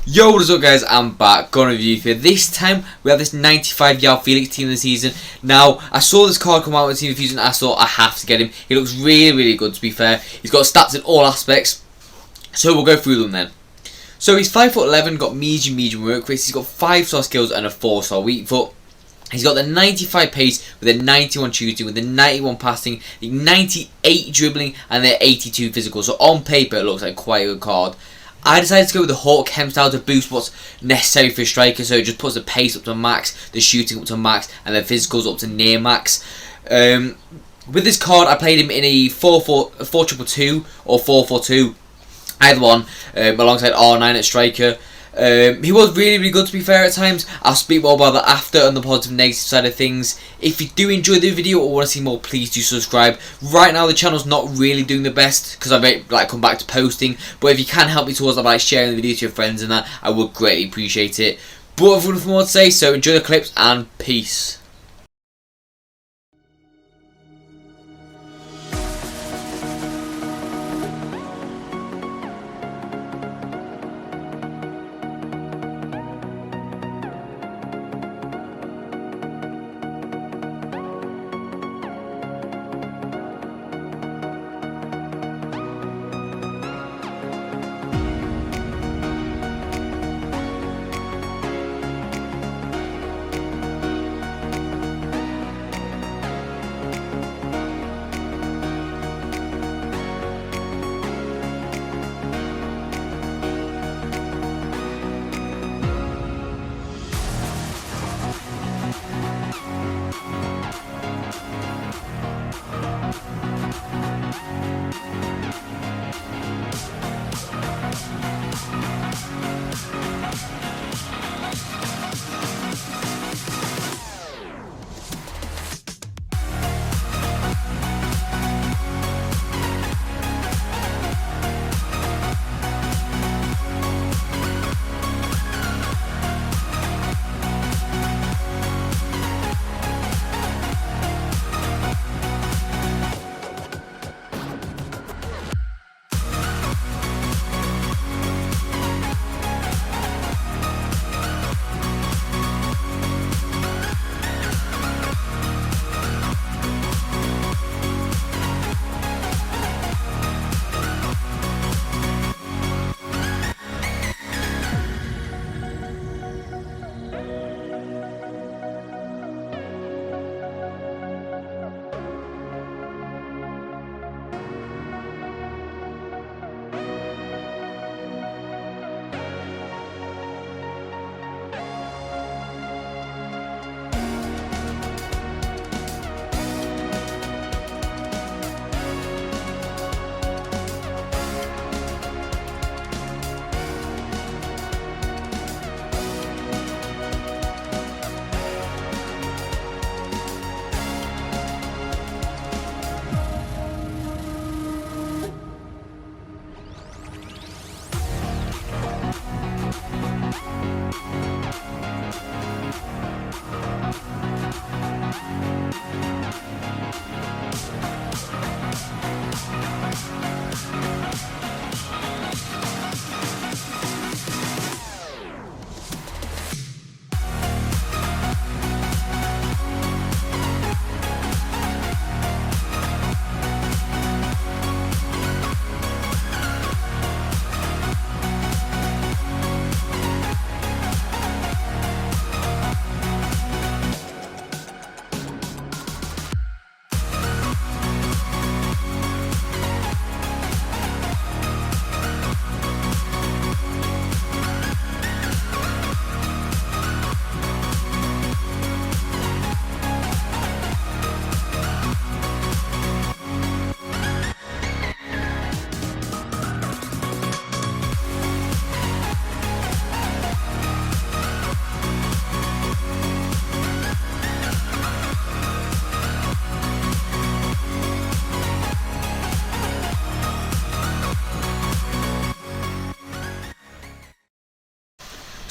Yo, what is up guys, I'm back, got a review for this time. We have this 95 Joao Felix team of the season. Now, I saw this card come out with Team of the Season, I thought I have to get him. He looks really good, to be fair. He's got stats in all aspects, so we'll go through them then. So he's 5'11", got medium work rate, he's got 5-star skills and a 4-star weak foot. He's got the 95 pace with a 91 shooting, with a 91 passing, the 98 dribbling and the 82 physical. So on paper it looks like quite a good card. I decided to go with the Hawk Chem style to boost what's necessary for a striker, so it just puts the pace up to max, the shooting up to max, and the physicals up to near max. With this card, I played him in a 4-4-2 or 4-4-2, either one, alongside R9 at striker. He was really good, to be fair, at times. I'll speak more about that after on the positive and negative side of things. If you do enjoy the video or want to see more, please do subscribe. Right now the channel's not really doing the best because I may come back to posting, but if you can help me towards that by sharing the video to your friends and that, I would greatly appreciate it. But I've nothing more to say, so enjoy the clips and peace.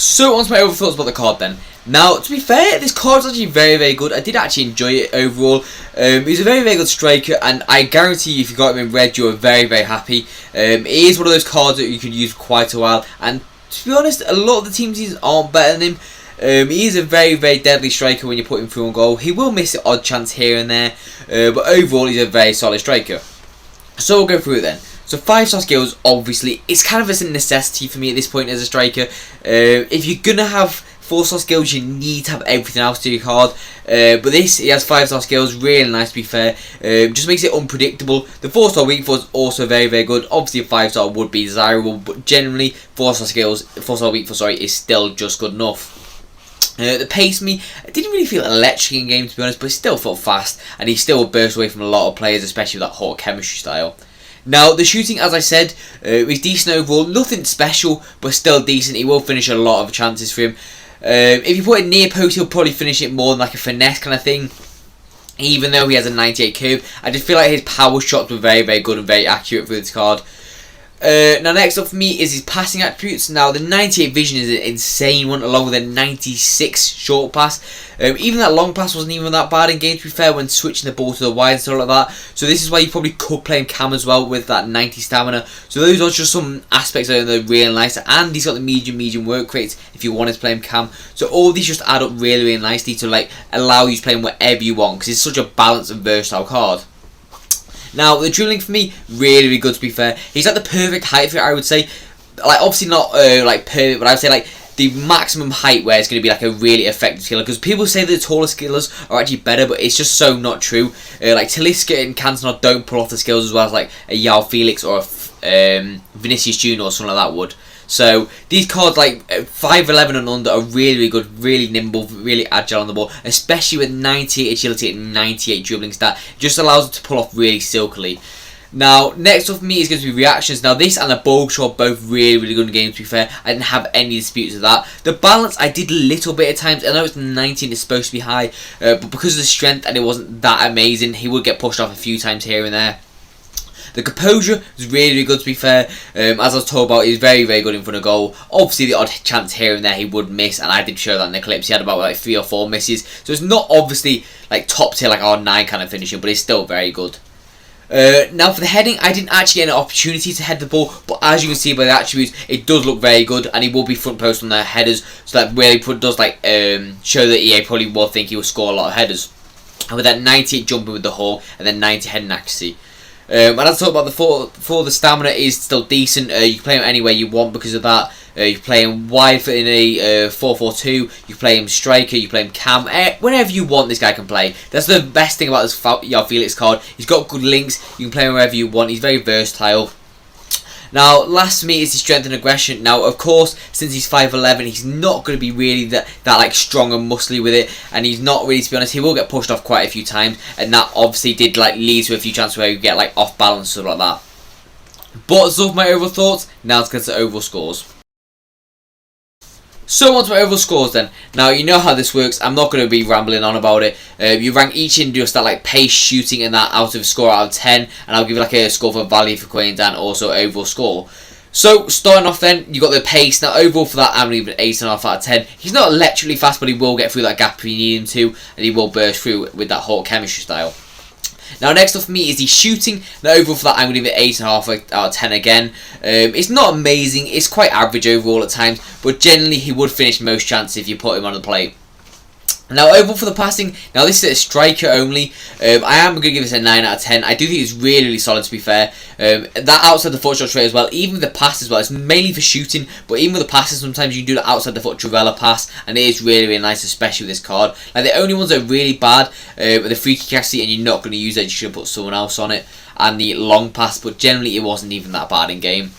So on to my overall thoughts about the card then. Now, to be fair, this card is actually very good. I did actually enjoy it overall. He's a very good striker, and I guarantee you if you got him in red, you're very happy. It is one of those cards that you can use for quite a while, and to be honest, a lot of the team seasons aren't better than him. He is a very, very deadly striker when you put him through on goal. He will miss an odd chance here and there, but overall he's a very solid striker. So we'll go through it then. So 5-star skills, obviously, it's kind of a necessity for me at this point as a striker. If you're going to have 4-star skills, you need to have everything else to your card. But this, he has 5-star skills, really nice to be fair. Just makes it unpredictable. The 4-star weak foot is also very, very good. Obviously a 5-star would be desirable, but generally 4-star skills, 4-star weak foot, sorry, is still just good enough. The pace me, I didn't really feel electric in game to be honest, but it still felt fast, and he still burst away from a lot of players, especially with that hot chemistry style. Now, the shooting, as I said, was decent overall. Nothing special, but still decent. He will finish a lot of chances for him. If you put it near post, he'll probably finish it more than like a finesse kind of thing. Even though he has a 98 curve, I just feel like his power shots were very, very good and very accurate for this card. Now next up for me is his passing attributes. Now the 98 vision is an insane one, along with a 96 short pass. Even that long pass wasn't even that bad in game to be fair, when switching the ball to the wide and stuff like that. So this is why you probably could play him cam as well with that 90 stamina. So those are just some aspects that are really nice. And he's got the medium work rates if you wanted to play him cam. So all these just add up really, really nicely to like allow you to play him wherever you want, because it's such a balanced and versatile card. Now, the dribbling for me, really, really good to be fair. He's like the perfect height for it, I would say. Like, obviously not like perfect, but I would say like the maximum height where it's going to be like a really effective skiller. Because people say that the taller skillers are actually better, but it's just so not true. Like Talisca and Cantona don't pull off the skills as well as like a Joao Felix or a Vinicius Junior or something like that would. So these cards like 5'11" and under are really, really good, really nimble, really agile on the ball, especially with 98 agility and 98 dribbling stat. It just allows them to pull off really silkily. Now, next up for me is going to be reactions. Now, this and the ball shot both really, really good in games, to be fair. I didn't have any disputes with that. The balance, I did a little bit at times. I know it's 19, it's supposed to be high, but because of the strength and it wasn't that amazing, he would get pushed off a few times here and there. The composure was really, really good to be fair. As I was told about, he was very, very good in front of goal. Obviously, the odd chance here and there he would miss, and I did show that in the clips. He had about like 3 or 4 misses. So it's not obviously like top tier, like R9 kind of finishing, but it's still very good. Now for the heading, I didn't actually get an opportunity to head the ball, but as you can see by the attributes, it does look very good, and he will be front post on the headers, so that really does like show that EA probably will think he will score a lot of headers. And with that 98 jumping with the hull, and then 90 heading accuracy. And as I talked about before, the stamina is still decent. You can play him anywhere you want because of that. You can play him wide in a 4-4-2. You can play him striker. You can play him cam. Whenever you want, this guy can play. That's the best thing about this Joao Felix card. He's got good links. You can play him wherever you want. He's very versatile. Now, last for me is his strength and aggression. Now, of course, since he's 5'11", he's not going to be really that like strong and muscly with it, and he's not really, to be honest. He will get pushed off quite a few times, and that obviously did like lead to a few chances where you get like off balance and stuff like that. But that's all my overall thoughts. Now let's get to overall scores. So on to my overall scores then. Now you know how this works. I'm not going to be rambling on about it. You rank each in just that like pace, shooting, and that out of score out of 10, and I'll give you like a score for value for coins and also overall score. So starting off then, you got the pace. Now overall for that, I'm going to give it 8.5 out of 10. He's not electrically fast, but he will get through that gap if you need him to, and he will burst through with that hot chemistry style. Now next up for me is the shooting. Now overall for that, I'm going to give it 8.5 out of 10 again. It's not amazing, it's quite average overall at times, but generally he would finish most chances if you put him on the plate. Now overall for the passing, now this is a striker only. I am going to give this a 9 out of 10. I do think it's really, really solid to be fair. That outside the foot shot straight as well, even the pass as well, it's mainly for shooting, but even with the passes sometimes you can do the outside the foot Trivella pass, and it is really, really nice, especially with this card. Like the only ones that are really bad are the free kick accuracy, and you're not going to use it, you should put someone else on it, and the long pass, but generally it wasn't even that bad in game.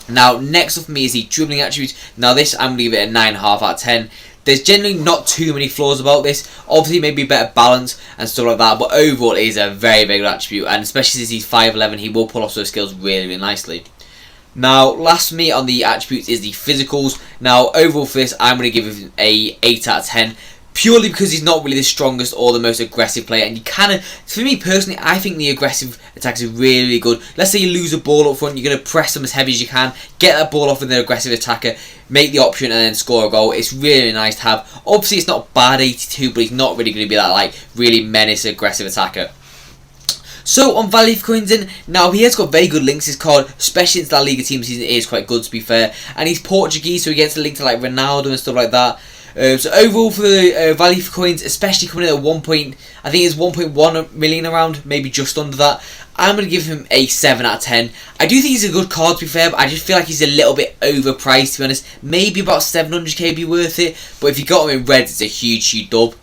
Now next up for me is the dribbling attributes. Now this I'm going to give it a 9.5 out of 10. There's generally not too many flaws about this. Obviously, maybe better balance and stuff like that. But overall, it is a very, very good attribute. And especially since he's 5'11", he will pull off those skills really, really nicely. Now, last for me on the attributes is the physicals. Now, overall for this, I'm going to give him a 8 out of 10. Purely because he's not really the strongest or the most aggressive player. And you kind of, for me personally, I think the aggressive attacks are really, really good. Let's say you lose a ball up front, you're going to press them as heavy as you can, get that ball off with an aggressive attacker, make the option and then score a goal. It's really nice to have. Obviously, it's not bad 82, but he's not really going to be that like really menace aggressive attacker. So on value for coins in, now he has got very good links, this card, especially into La Liga team season. It is quite good, to be fair, and he's Portuguese, so he gets a link to like Ronaldo and stuff like that. So overall for the value for coins, especially coming in at I think it's 1.1 million around, maybe just under that, I'm going to give him a 7 out of 10. I do think he's a good card, to be fair, but I just feel like he's a little bit overpriced, to be honest. Maybe about 700k would be worth it, but if you got him in reds, it's a huge dub.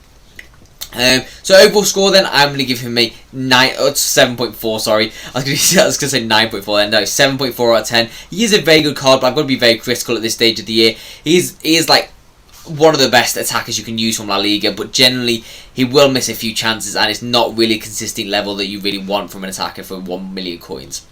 So overall score then, I'm going to give him a 7.4, sorry. I was going to say 9.4 then, no, 7.4 out of 10. He is a very good card, but I've got to be very critical at this stage of the year. He is like one of the best attackers you can use from La Liga, but generally he will miss a few chances, and it's not really a consistent level that you really want from an attacker for 1 million coins.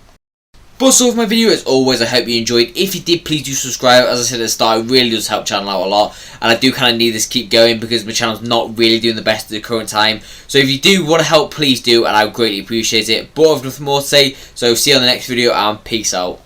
But so for my video, as always, I hope you enjoyed. If you did, please do subscribe. As I said at the start, it really does help the channel out a lot, and I do kind of need this to keep going because my channel's not really doing the best at the current time. So if you do want to help, please do, and I would greatly appreciate it. But I've nothing more to say, so see you on the next video, and peace out.